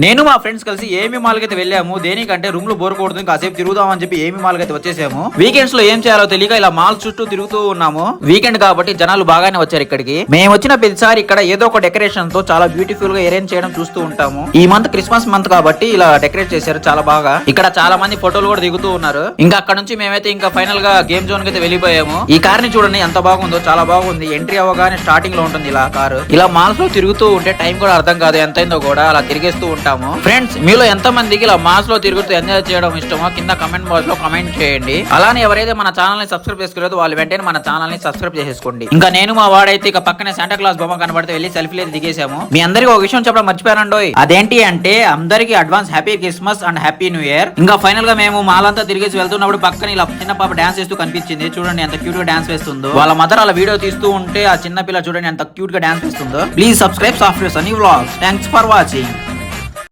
నేను మా ఫ్రెండ్స్ కలిసి ఏమి మాల్ అయితే వెళ్ళాము. దేనికంటే రూమ్ లో బోర్ కొడుతుంది, కాసేపు తిరుగుదాం అని చెప్పి ఏమి మాల్ అయితే వచ్చేసాము. వీకెండ్స్ లో ఏం చేయాలో తెలియక ఇలా మాల్ చుట్టూ తిరుగుతూ ఉన్నాము. వీకెండ్ కాబట్టి జనాలు బాగానే వచ్చారు ఇక్కడికి. మేము వచ్చిన ప్రతిసారి ఇక్కడ ఏదో ఒక డెకరేషన్ తో చాలా బ్యూటిఫుల్ గా అరేంజ్ చేయడం చూస్తూ ఉంటాము. ఈ మంత్ క్రిస్మస్ మంత్ కాబట్టి ఇలా డెకరేట్ చేశారు చాలా బాగా. ఇక్కడ చాలా మంది ఫోటోలు కూడా దిగుతూ ఉన్నారు. ఇంకా అక్కడ నుంచి మేమైతే ఇంకా ఫైనల్ గా గేమ్ జోన్ కి అయితే వెళ్ళిపోయాము. ఈ కార్ ని చూడండి ఎంత బాగుందో, చాలా బాగుంది. ఎంట్రీ అవ్వగానే స్టార్టింగ్ లో ఉంటుంది ఇలా కారు. ఇలా మాల్స్ లో తిరుగుతూ ఉంటే టైం కూడా అర్థం కాదు ఎంతైందో కూడా, అలా తిరిగేస్తూ ఉంటాము. ఫ్రెండ్స్, మీలో ఎంత మందికి ఇలా మాస్ లో తిరుగుతూ ఎంజాయ్ చేయడం ఇష్టమో కింద కమెంట్ బాక్స్ లో కమెంట్ చేయండి. అలానే ఎవరైతే మన ఛానల్ ని సబ్స్క్రైబ్ చేసుకోలేదో వాళ్ళు వెంటనే మన ఛానల్ ని సబ్స్క్రైబ్ చేసేసుకోండి. ఇంకా నేను మా వాడైతే ఇక పక్కనే శాంటా క్లాస్ బొమ్మ కనబడితే వెళ్ళి సెల్ఫీలు అయితే దిగేసాము. మీ అందరికి ఒక విషయం చెప్పడం మర్చిపోయానండోయ్. అదేంటి అంటే అందరికి advance happy Christmas and happy new year. ఇంకా ఫైనల్ గా మేము మాలంతా తిరిగేసి వెళ్తున్నప్పుడు పక్కన ఇలా చిన్న పాప డాన్స్ చేస్తూ కనిపించింది. చూడండి ఎంత క్యూట్ గా డాన్స్ వేస్తుందో. వాళ్ళ మదర్ అలా వీడియో తీస్తూ ఉంటే ఆ చిన్న పిల్ల చూడండి ఎంత క్యూట్ గా డాన్స్ వేస్తుందో. Please subscribe software Sunny vlogs. Thanks for watching.